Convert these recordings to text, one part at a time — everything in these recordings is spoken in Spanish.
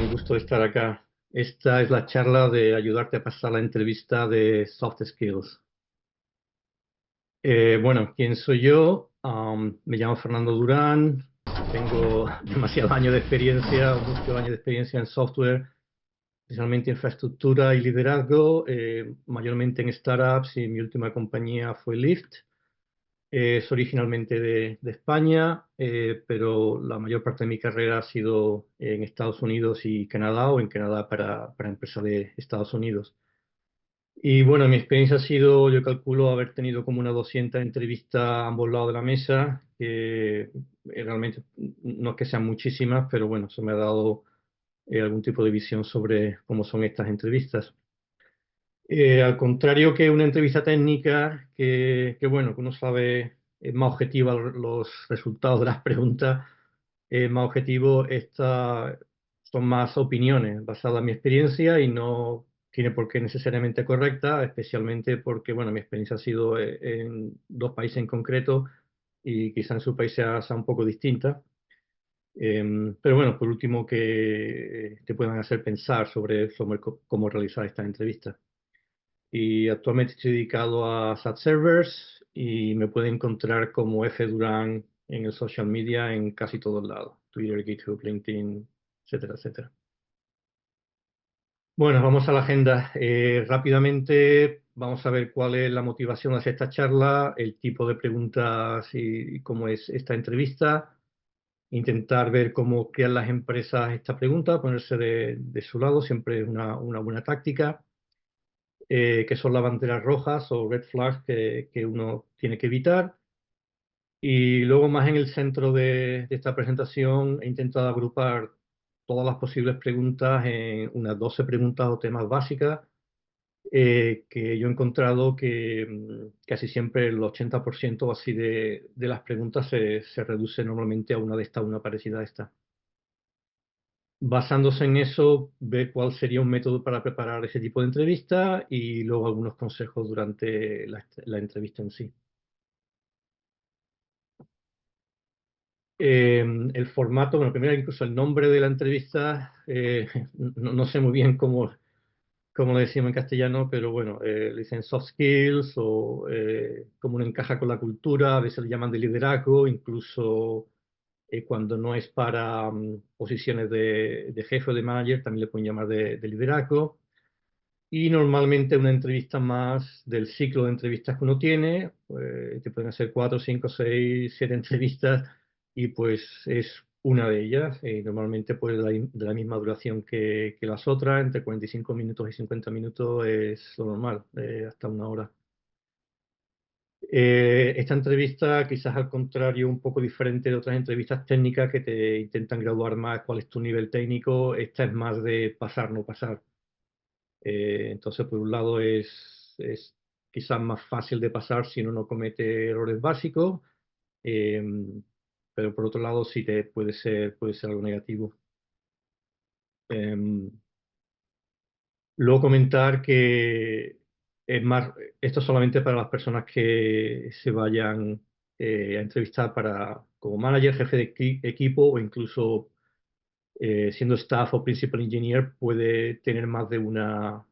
el gusto de estar acá. Esta es la charla de ayudarte a pasar la entrevista de Soft Skills. Bueno, ¿quién soy yo? Me llamo Fernando Durán, tengo demasiados años de experiencia, muchos años de experiencia en software, especialmente infraestructura y liderazgo, mayormente en startups, y mi última compañía fue Lyft. Es originalmente de España, pero la mayor parte de mi carrera ha sido en Estados Unidos y Canadá, o en Canadá para empresas de Estados Unidos. Y bueno, mi experiencia ha sido, yo calculo, haber tenido como unas 200 entrevistas a ambos lados de la mesa, que realmente no es que sean muchísimas, pero bueno, eso me ha dado algún tipo de visión sobre cómo son estas entrevistas. Al contrario que una entrevista técnica, bueno, que uno sabe, es más objetiva los resultados de las preguntas, es más objetivo, estas son más opiniones basadas en mi experiencia y no tiene por qué necesariamente correcta, especialmente porque, bueno, mi experiencia ha sido en dos países en concreto y quizá en su país sea un poco distinta. Pero bueno, por último, que te puedan hacer pensar sobre cómo realizar estas entrevistas. Y actualmente estoy dedicado a SAT Servers y me pueden encontrar como F. Durán en el social media en casi todos lados, Twitter, GitHub, LinkedIn, etcétera, etcétera. Bueno, vamos a la agenda. Rápidamente vamos a ver cuál es la motivación hacia esta charla, el tipo de preguntas y cómo es esta entrevista. Intentar ver cómo crean las empresas esta pregunta, ponerse de su lado, siempre es una buena táctica. Que son las banderas rojas o red flags que uno tiene que evitar. Y luego más en el centro de esta presentación he intentado agrupar todas las posibles preguntas en unas 12 preguntas o temas básicas, que yo he encontrado que casi siempre el 80% o así de las preguntas se reduce normalmente a una de estas, una parecida a esta. Basándose en eso, ver cuál sería un método para preparar ese tipo de entrevista y luego algunos consejos durante la entrevista en sí. El formato, bueno, primero incluso el nombre de la entrevista, no sé muy bien cómo lo decimos en castellano, pero bueno, le dicen soft skills o cómo uno encaja con la cultura, a veces le llaman de liderazgo, incluso cuando no es para posiciones de jefe o de manager, también le pueden llamar de liderazgo. Y normalmente una entrevista más del ciclo de entrevistas que uno tiene, pues, te pueden hacer 4, 5, 6, 7 entrevistas y pues es una de ellas. Normalmente pues de la misma duración que las otras, entre 45 minutos y 50 minutos es lo normal, hasta una hora. Esta entrevista, quizás al contrario, un poco diferente de otras entrevistas técnicas que te intentan graduar más cuál es tu nivel técnico, esta es más de pasar, no pasar. Entonces, por un lado, es quizás más fácil de pasar si uno no comete errores básicos, eh, pero por otro lado sí puede ser algo negativo. Eh, Luego comentar que es más, esto es solamente para las personas que se vayan a entrevistar como manager, jefe de equipo o incluso siendo staff o principal engineer, puede tener más de una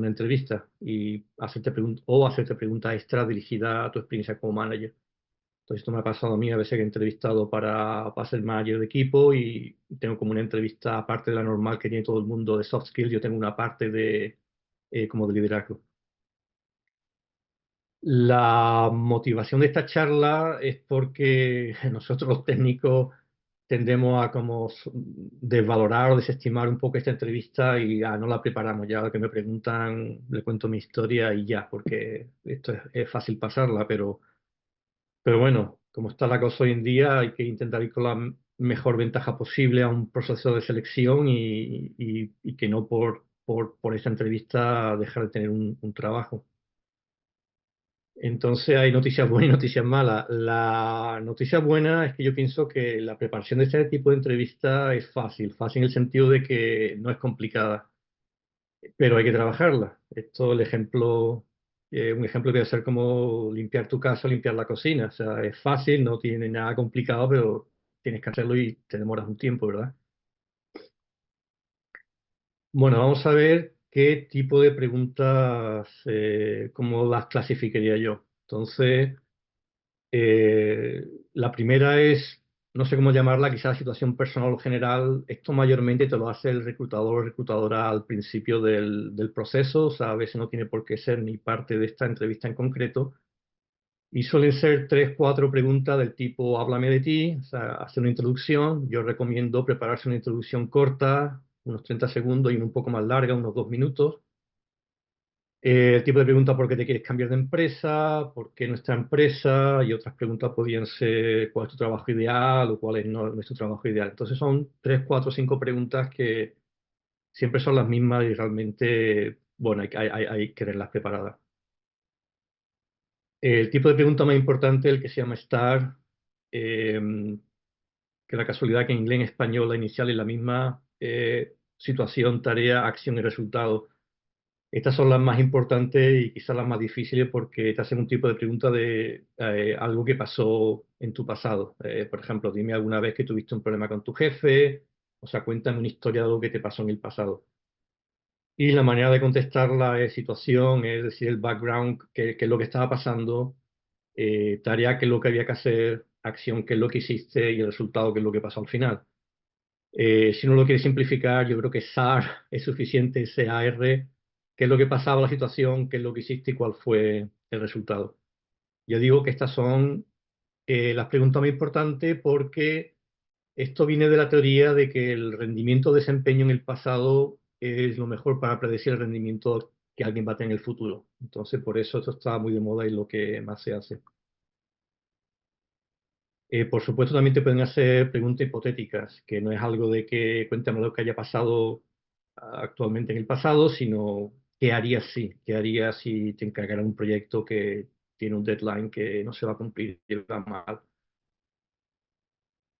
entrevista y hacerte preguntas extra dirigidas a tu experiencia como manager. Entonces, esto me ha pasado a mí a veces que he entrevistado para ser manager de equipo y tengo como una entrevista aparte de la normal que tiene todo el mundo de soft skills, yo tengo una parte como de liderazgo. La motivación de esta charla es porque nosotros los técnicos tendemos a como desvalorar o desestimar un poco esta entrevista y no la preparamos. Ya lo que me preguntan, le cuento mi historia y ya, porque esto es fácil pasarla, pero bueno, como está la cosa hoy en día, hay que intentar ir con la mejor ventaja posible a un proceso de selección y que no por esta entrevista dejar de tener un trabajo. Entonces hay noticias buenas y noticias malas. La noticia buena es que yo pienso que la preparación de este tipo de entrevista es fácil en el sentido de que no es complicada, pero hay que trabajarla. Un ejemplo puede ser como limpiar tu casa o limpiar la cocina. O sea, es fácil, no tiene nada complicado, pero tienes que hacerlo y te demoras un tiempo, ¿verdad? Bueno, vamos a ver qué tipo de preguntas, cómo las clasificaría yo. Entonces, la primera es, no sé cómo llamarla, quizás situación personal o general. Esto mayormente te lo hace el reclutador o reclutadora al principio del proceso, o sea, a veces no tiene por qué ser ni parte de esta entrevista en concreto. Y suelen ser tres, cuatro preguntas del tipo, háblame de ti, o sea, hacer una introducción. Yo recomiendo prepararse una introducción corta, unos 30 segundos y una un poco más larga, unos 2 minutos. El tipo de pregunta, ¿por qué te quieres cambiar de empresa? ¿Por qué nuestra empresa? Y otras preguntas podrían ser, ¿cuál es tu trabajo ideal? O ¿cuál es no es tu trabajo ideal? Entonces son tres, cuatro, cinco preguntas que siempre son las mismas y realmente, bueno, hay que tenerlas preparadas. El tipo de pregunta más importante, el que se llama STAR, eh, que la casualidad que en inglés y en español la inicial es la misma, situación, tarea, acción y resultado. Estas son las más importantes y quizás las más difíciles porque te hacen un tipo de pregunta de algo que pasó en tu pasado. Por ejemplo, dime alguna vez que tuviste un problema con tu jefe, o sea, cuéntame una historia de algo que te pasó en el pasado. Y la manera de contestarla es situación, es decir, el background, qué es lo que estaba pasando, tarea, qué es lo que había que hacer, acción, qué es lo que hiciste y el resultado, qué es lo que pasó al final. Si uno lo quiere simplificar, yo creo que SAR es suficiente, SAR, qué es lo que pasaba la situación, qué es lo que hiciste y cuál fue el resultado. Yo digo que estas son las preguntas más importantes porque esto viene de la teoría de que el rendimiento de desempeño en el pasado es lo mejor para predecir el rendimiento que alguien va a tener en el futuro. Entonces, por eso esto está muy de moda y lo que más se hace. Por supuesto, también te pueden hacer preguntas hipotéticas, que no es algo de que cuéntame lo que haya pasado actualmente en el pasado, sino qué harías qué harías si te encargaran un proyecto que tiene un deadline que no se va a cumplir y va mal.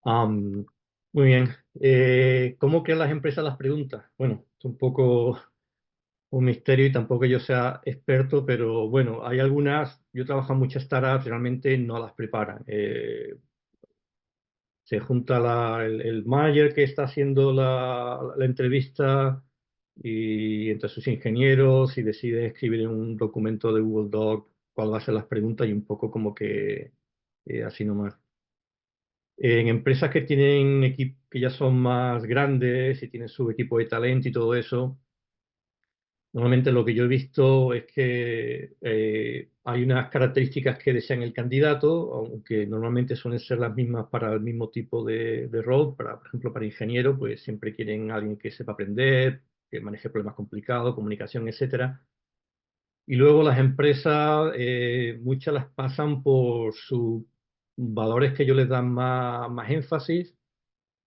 Am, Muy bien. ¿Cómo crean las empresas las preguntas? Bueno, es un poco un misterio y tampoco yo sea experto, pero bueno, hay algunas, yo trabajo en muchas startups, realmente no las preparan. Se junta el manager que está haciendo la entrevista y entre sus ingenieros y decide escribir en un documento de Google Doc cuál va a ser las preguntas y un poco como que así nomás. En empresas que tienen equipos que ya son más grandes y tienen su equipo de talento y todo eso, normalmente lo que yo he visto es que hay unas características que desean el candidato, aunque normalmente suelen ser las mismas para el mismo tipo de rol. Por ejemplo, para ingeniero, pues siempre quieren a alguien que sepa aprender, que maneje problemas complicados, comunicación, etcétera. Y luego las empresas, muchas las pasan por sus valores que ellos les dan más énfasis,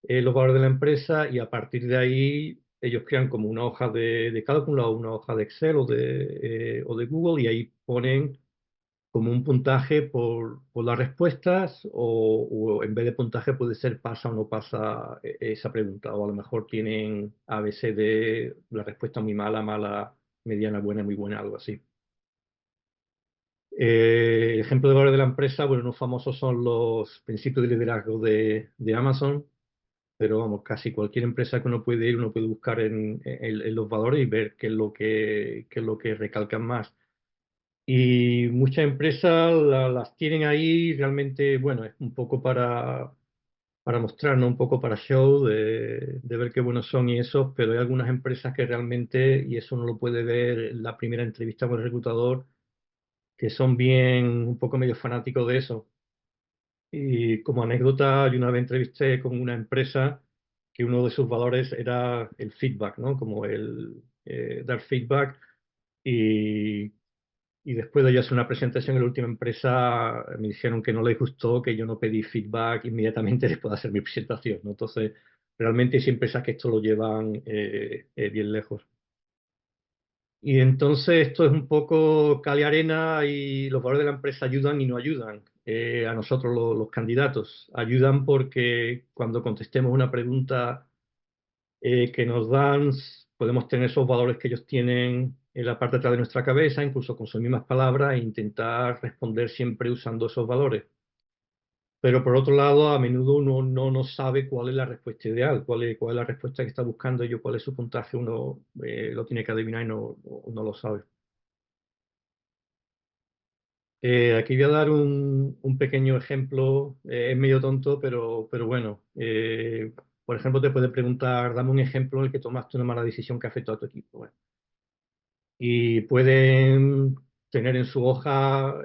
los valores de la empresa, y a partir de ahí ellos crean como una hoja de cálculo o una hoja de Excel o de Google y ahí ponen como un puntaje por las respuestas o en vez de puntaje puede ser pasa o no pasa esa pregunta o a lo mejor tienen A, B, C, D, la respuesta muy mala, mala, mediana, buena, muy buena, algo así. El ejemplo de valor de la empresa, bueno, unos famosos son los principios de liderazgo de Amazon, pero vamos, casi cualquier empresa que uno puede ir, uno puede buscar en los valores y ver qué es lo que recalcan más. Y muchas empresas las tienen ahí realmente, bueno, es un poco para mostrar, ¿no? Un poco para show, de ver qué buenos son y eso, pero hay algunas empresas que realmente, y eso uno lo puede ver en la primera entrevista con el reclutador, que son bien, un poco medio fanáticos de eso. Y como anécdota, yo una vez entrevisté con una empresa que uno de sus valores era el feedback, ¿no? Como el dar feedback. Y, y después de yo hacer una presentación en la última empresa, me dijeron que no les gustó, que yo no pedí feedback inmediatamente después de hacer mi presentación, ¿no? Entonces, realmente hay empresas que esto lo llevan bien lejos. Y entonces esto es un poco cal y arena y los valores de la empresa ayudan y no ayudan. A nosotros los candidatos ayudan porque cuando contestemos una pregunta que nos dan, podemos tener esos valores que ellos tienen en la parte de atrás de nuestra cabeza, incluso con sus mismas palabras, e intentar responder siempre usando esos valores. Pero por otro lado, a menudo uno no sabe cuál es la respuesta ideal, cuál es la respuesta que está buscando yo, cuál es su puntaje, uno lo tiene que adivinar y no lo sabe. Aquí voy a dar un pequeño ejemplo, es medio tonto, pero bueno. Por ejemplo, te puede preguntar, dame un ejemplo en el que tomaste una mala decisión que afectó a tu equipo. Bueno, y pueden tener en su hoja,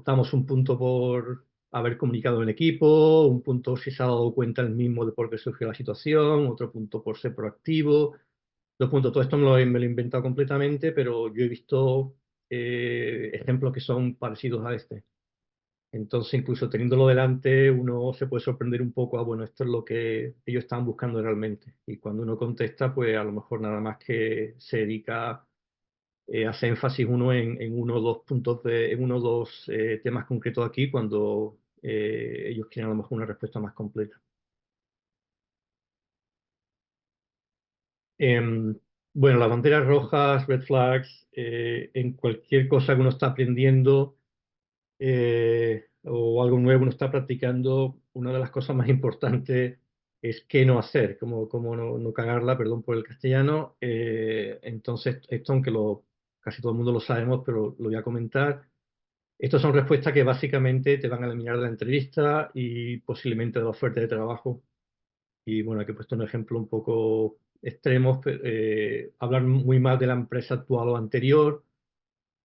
damos un punto por haber comunicado en el equipo, un punto si se ha dado cuenta el mismo de por qué surgió la situación, otro punto por ser proactivo, dos puntos. Todo esto me lo he inventado completamente, pero yo he visto ejemplos que son parecidos a este. Entonces, incluso teniéndolo delante, uno se puede sorprender un poco, bueno, esto es lo que ellos estaban buscando realmente. Y cuando uno contesta, pues a lo mejor nada más que se dedica hace énfasis uno en uno o dos puntos en uno o dos temas concretos aquí cuando ellos quieren a lo mejor una respuesta más completa. Em, bueno, las banderas rojas, red flags, en cualquier cosa que uno está aprendiendo o algo nuevo uno está practicando, una de las cosas más importantes es qué no hacer, cómo no cagarla, perdón por el castellano. Entonces, esto, aunque casi todo el mundo lo sabemos, pero lo voy a comentar. Estas son respuestas que básicamente te van a eliminar de la entrevista y posiblemente de la oferta de trabajo. Y bueno, aquí he puesto un ejemplo un poco extremo, hablar muy mal de la empresa actual o anterior,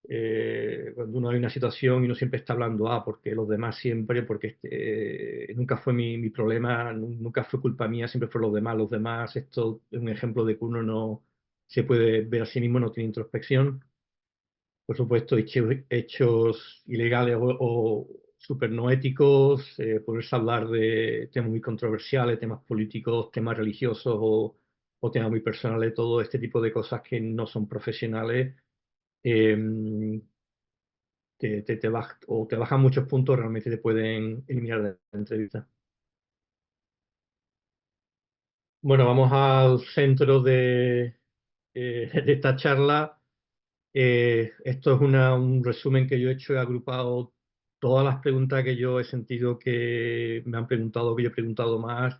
cuando uno hay una situación y uno siempre está hablando, porque los demás siempre, porque nunca fue mi problema, nunca fue culpa mía, siempre fueron los demás, esto es un ejemplo de que uno no se puede ver a sí mismo, no tiene introspección. Por supuesto, hechos ilegales o súper no éticos, poderse hablar de temas muy controversiales, temas políticos, temas religiosos o temas muy personales, todo este tipo de cosas que no son profesionales, eh, o te bajan muchos puntos, realmente te pueden eliminar de la entrevista. Bueno, vamos al centro de esta charla. Esto es un resumen que yo he hecho, he agrupado todas las preguntas que yo he sentido que me han preguntado, que yo he preguntado más,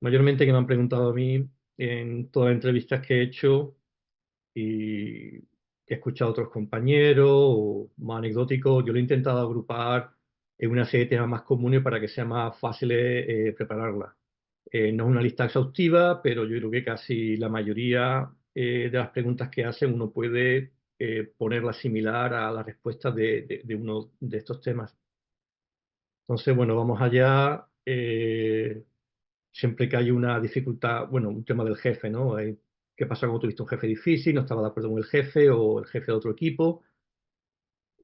mayormente que me han preguntado a mí en todas las entrevistas que he hecho y que he escuchado a otros compañeros o más anecdóticos. Yo lo he intentado agrupar en una serie de temas más comunes para que sea más fácil prepararla. No es una lista exhaustiva, pero yo creo que casi la mayoría de las preguntas que hacen uno puede ponerla similar a las respuestas de uno de estos temas. Entonces, bueno, vamos allá. Siempre que hay una dificultad, bueno, un tema del jefe, ¿no? ¿Qué pasa cuando tuviste un jefe difícil, no estaba de acuerdo con el jefe o el jefe de otro equipo?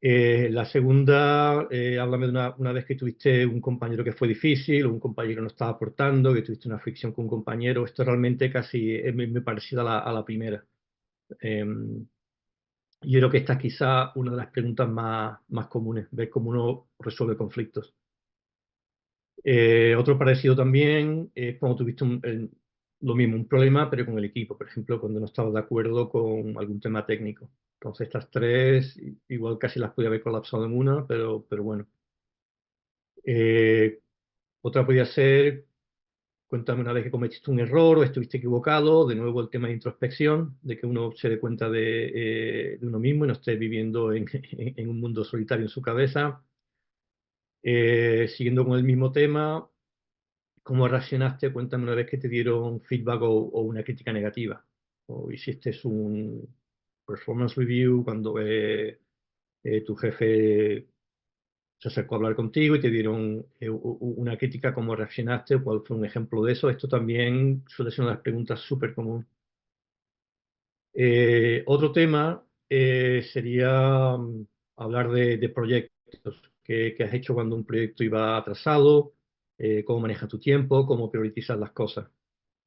La segunda, háblame de una vez que tuviste un compañero que fue difícil, o un compañero que no estaba aportando, que tuviste una fricción con un compañero. Esto realmente casi es muy parecido a la primera. Eh, yo creo que esta es quizá una de las preguntas más comunes, ver cómo uno resuelve conflictos. Otro parecido también es cuando tuviste lo mismo, un problema, pero con el equipo, por ejemplo, cuando no estabas de acuerdo con algún tema técnico. Entonces, estas tres, igual casi las podía haber colapsado en una, pero bueno. Eh, Otra podría ser, cuéntame una vez que cometiste un error o estuviste equivocado, de nuevo el tema de introspección, de que uno se dé cuenta de uno mismo y no esté viviendo en un mundo solitario en su cabeza. Siguiendo con el mismo tema, ¿cómo reaccionaste? Cuéntame una vez que te dieron feedback o una crítica negativa. O hiciste un performance review cuando tu jefe se acercó a hablar contigo y te dieron una crítica, ¿cómo reaccionaste? ¿Cuál fue un ejemplo de eso? Esto también suele ser una de las preguntas súper comunes. Otro tema sería hablar de proyectos que has hecho cuando un proyecto iba atrasado, cómo manejas tu tiempo, cómo priorizas las cosas.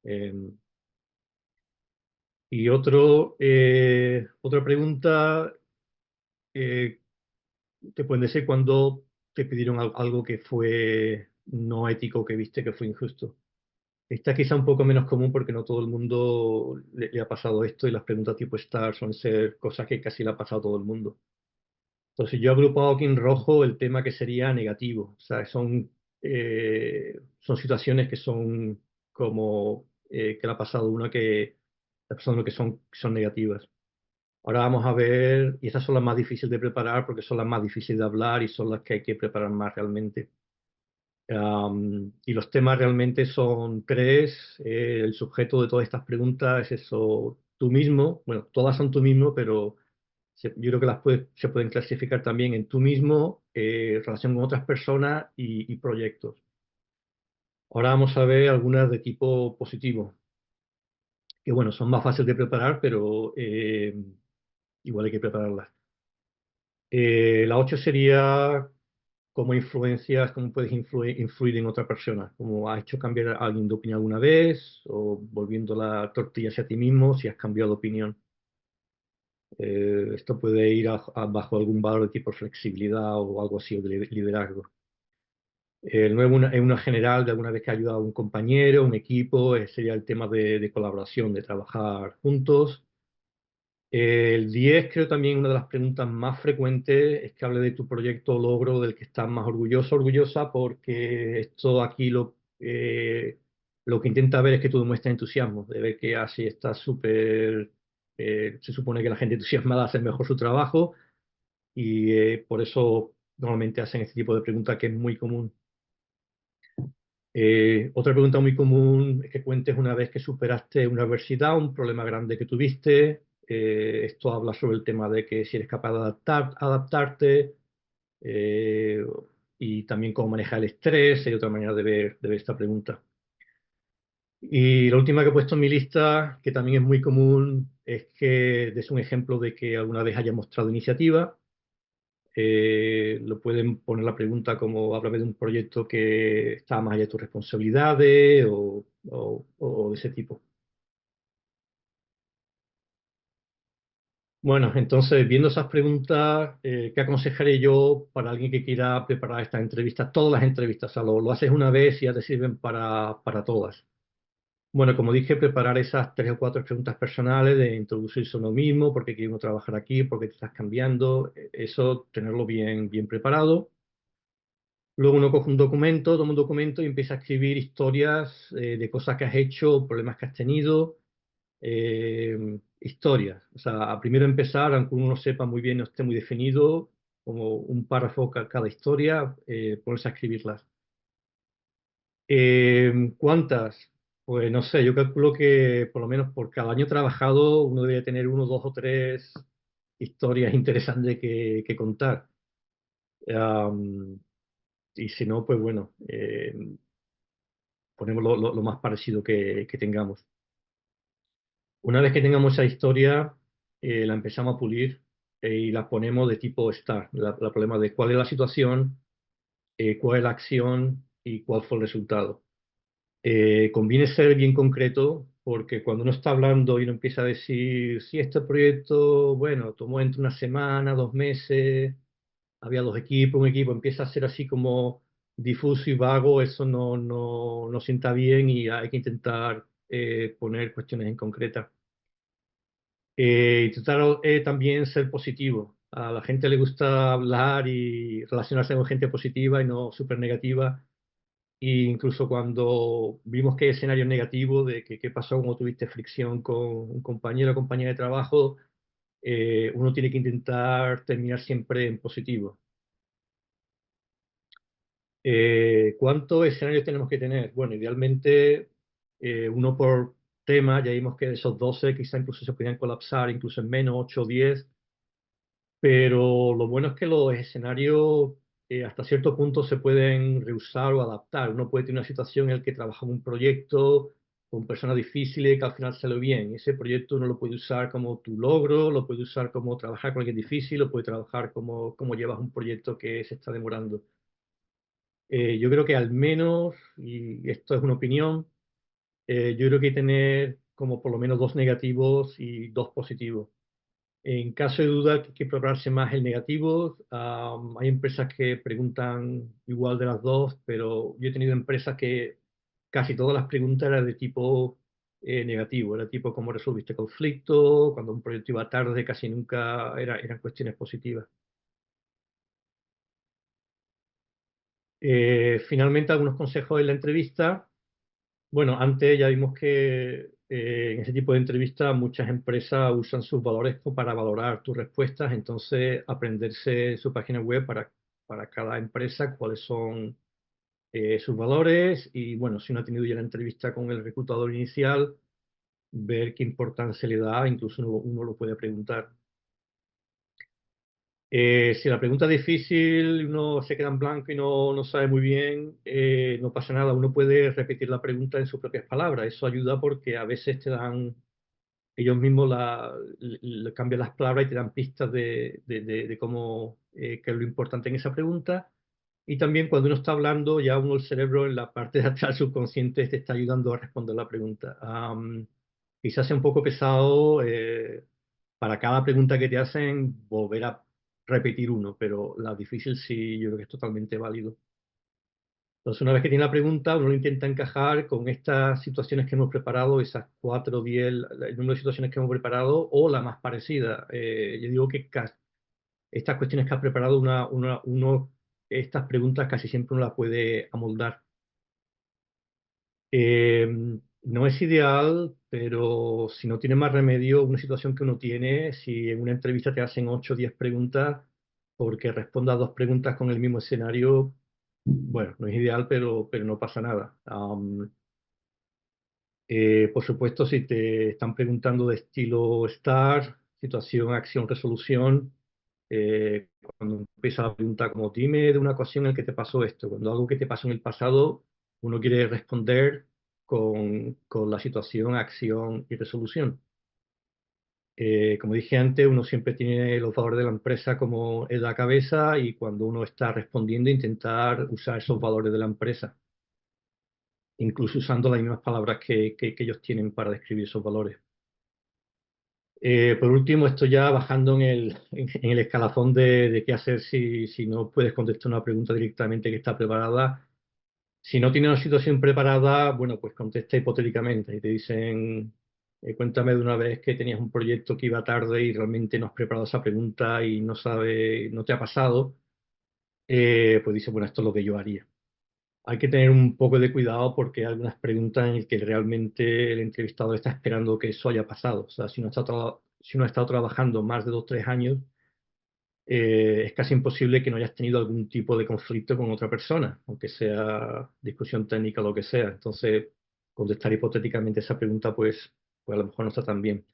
Eh, y otra pregunta eh, te puede ser cuando te pidieron algo que fue no ético, que viste que fue injusto. Esta quizá un poco menos común porque no todo el mundo le ha pasado esto y las preguntas tipo STAR suelen ser cosas que casi le ha pasado a todo el mundo. Entonces yo he agrupado aquí en rojo el tema que sería negativo. O sea, son situaciones que son como que le ha pasado una que ha pasado uno que son negativas. Ahora vamos a ver, y estas son las más difíciles de preparar porque son las más difíciles de hablar y son las que hay que preparar más realmente. Y los temas realmente son tres. El sujeto de todas estas preguntas es eso, tú mismo. Bueno, todas son tú mismo, pero yo creo que se pueden clasificar también en tú mismo, relación con otras personas y proyectos. Ahora vamos a ver algunas de tipo positivo, que bueno, son más fáciles de preparar, pero igual hay que prepararlas. La 8 sería cómo influencias, cómo puedes influir en otra persona, cómo has hecho cambiar a alguien de opinión alguna vez, o volviendo la tortilla hacia ti mismo si has cambiado de opinión. Esto puede ir bajo algún valor de tipo flexibilidad o algo así, o de liderazgo. El 9 es una general de alguna vez que ha ayudado a un compañero, un equipo, sería el tema de colaboración, de trabajar juntos. El 10 creo también una de las preguntas más frecuentes es que hable de tu proyecto o logro del que estás más orgulloso o orgullosa, porque esto aquí lo que intenta ver es que tú demuestres entusiasmo, de ver que así estás súper, se supone que la gente entusiasmada hace mejor su trabajo y por eso normalmente hacen este tipo de preguntas que es muy común. Otra pregunta muy común es que cuentes una vez que superaste una adversidad, un problema grande que tuviste. Esto habla sobre el tema de que si eres capaz de adaptarte eh, y también cómo manejar el estrés. Hay otra manera de ver esta pregunta. Y la última que he puesto en mi lista, que también es muy común, es que des un ejemplo de que alguna vez hayas mostrado iniciativa. Lo pueden poner la pregunta como háblame de un proyecto que está más allá de tus responsabilidades o de ese tipo. Bueno, entonces, viendo esas preguntas, ¿qué aconsejaré yo para alguien que quiera preparar estas entrevistas? Todas las entrevistas, o sea, lo haces una vez y ya te sirven para todas. Bueno, como dije, preparar esas tres o cuatro preguntas personales de introducirse a uno mismo, por qué quiere uno trabajar aquí, por qué te estás cambiando, eso, tenerlo bien preparado. Luego uno coge un documento, toma un documento y empieza a escribir historias de cosas que has hecho, problemas que has tenido, historias. O sea, a primero empezar, aunque uno no sepa muy bien, no esté muy definido, como un párrafo cada historia, ponerse a escribirlas. ¿Cuántas? Pues no sé, yo calculo que por lo menos por cada año trabajado uno debería tener uno, dos o tres historias interesantes que contar. Am, y si no, pues bueno, ponemos lo más parecido que tengamos. Una vez que tengamos esa historia, la empezamos a pulir y la ponemos de tipo STAR. La problema de cuál es la situación, cuál es la acción y cuál fue el resultado. Conviene ser bien concreto porque cuando uno está hablando y uno empieza a decir, si este proyecto, bueno, tomó entre una semana, 2 meses, había dos equipos, un equipo empieza a ser así como difuso y vago, eso no sienta bien y hay que intentar poner cuestiones en concretas. Intentar también ser positivo. A la gente le gusta hablar y relacionarse con gente positiva y no súper negativa. E incluso cuando vimos que hay escenarios negativos de que qué pasó cuando tuviste fricción con un compañero o compañera de trabajo, uno tiene que intentar terminar siempre en positivo. ¿Cuántos escenarios tenemos que tener? Bueno, idealmente uno por tema, ya vimos que de esos 12 quizá incluso se podían colapsar, incluso en menos 8 o 10, pero lo bueno es que los escenarios hasta cierto punto se pueden reusar o adaptar. Uno puede tener una situación en la que trabaja en un proyecto con personas difíciles que al final sale bien. Ese proyecto uno lo puede usar como tu logro, lo puede usar como trabajar con alguien difícil, lo puede trabajar como llevas un proyecto que se está demorando. Yo creo que al menos, y esto es una opinión, yo creo que hay que tener como por lo menos dos negativos y dos positivos. En caso de duda, que hay que prepararse más el negativo. Hay empresas que preguntan igual de las dos, pero yo he tenido empresas que casi todas las preguntas eran de tipo negativo. Era tipo cómo resolviste conflicto, cuando un proyecto iba tarde, casi nunca eran cuestiones positivas. Finalmente, algunos consejos en la entrevista. Bueno, antes ya vimos que en ese tipo de entrevistas muchas empresas usan sus valores para valorar tus respuestas, entonces aprenderse su página web para cada empresa, cuáles son sus valores y bueno, si uno ha tenido ya la entrevista con el reclutador inicial, ver qué importancia le da, incluso uno lo puede preguntar. Si la pregunta es difícil, uno se queda en blanco y no sabe muy bien, no pasa nada. Uno puede repetir la pregunta en sus propias palabras. Eso ayuda porque a veces te dan, ellos mismos cambian las palabras y te dan pistas de cómo, qué es lo importante en esa pregunta. Y también cuando uno está hablando, ya uno el cerebro en la parte de atrás subconsciente te está ayudando a responder la pregunta. Quizás sea un poco pesado. Para cada pregunta que te hacen, volver a repetir uno, pero la difícil sí, yo creo que es totalmente válido. Entonces, una vez que tiene la pregunta, uno lo intenta encajar con estas situaciones que hemos preparado, esas 4 o 10, el número de situaciones que hemos preparado, o la más parecida. Yo digo que estas cuestiones que has preparado, estas preguntas casi siempre uno las puede amoldar. Eh, no es ideal, pero si no tiene más remedio, una situación que uno tiene, si en una entrevista te hacen 8 o 10 preguntas, porque respondas 2 preguntas con el mismo escenario, bueno, no es ideal, pero no pasa nada. Por supuesto, si te están preguntando de estilo STAR, situación, acción, resolución, cuando empieza la pregunta como dime de una ocasión en la que te pasó esto, cuando algo que te pasó en el pasado, uno quiere responder con la situación, acción y resolución. Como dije antes, uno siempre tiene los valores de la empresa como en la cabeza y cuando uno está respondiendo, intentar usar esos valores de la empresa, incluso usando las mismas palabras que ellos tienen para describir esos valores. Por último, esto ya bajando en el escalafón de qué hacer si no puedes contestar una pregunta directamente que está preparada. Si no tienes una situación preparada, bueno, pues contesta hipotéticamente y te dicen, cuéntame de una vez que tenías un proyecto que iba tarde y realmente no has preparado esa pregunta y no te ha pasado, pues dice, bueno, esto es lo que yo haría. Hay que tener un poco de cuidado porque hay algunas preguntas en las que realmente el entrevistador está esperando que eso haya pasado. O sea, si uno ha estado trabajando más de 2 o 3 años, es casi imposible que no hayas tenido algún tipo de conflicto con otra persona, aunque sea discusión técnica o lo que sea. Entonces, contestar hipotéticamente esa pregunta, pues a lo mejor no está tan bien.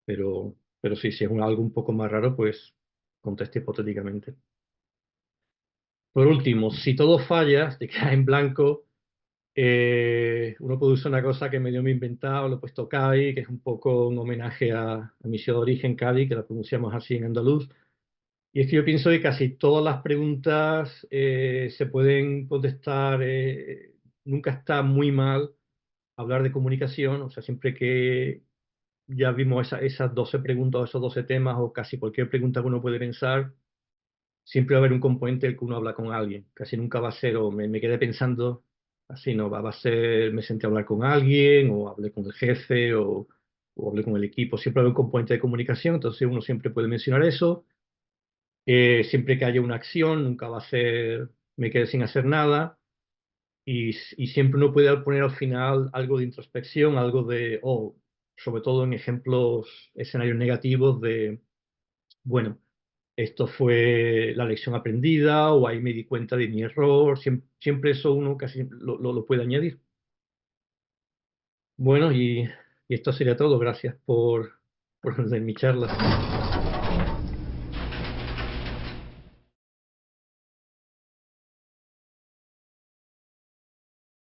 Pero sí, si es algo un poco más raro, pues contesta hipotéticamente. Por último, si todo falla, te quedas en blanco. Uno puede usar una cosa que medio me he inventado, lo he puesto CADI, que es un poco un homenaje a mi ciudad de origen, Cádiz, que la pronunciamos así en andaluz. Y es que yo pienso que casi todas las preguntas se pueden contestar, nunca está muy mal hablar de comunicación, o sea, siempre que ya vimos esas 12 preguntas o esos 12 temas o casi cualquier pregunta que uno puede pensar, siempre va a haber un componente del que uno habla con alguien. Casi nunca va a ser, o me quedé pensando, así no, va a ser, me senté a hablar con alguien, o hablé con el jefe, o hablé con el equipo. Siempre va a haber un componente de comunicación, entonces uno siempre puede mencionar eso. Siempre que haya una acción, nunca va a ser, me quedé sin hacer nada. Y siempre uno puede poner al final algo de introspección, algo de, o sobre todo en ejemplos, escenarios negativos de, bueno, esto fue la lección aprendida o ahí me di cuenta de mi error. Siempre, eso uno casi lo puede añadir. Bueno, y esto sería todo. Gracias por mi charla.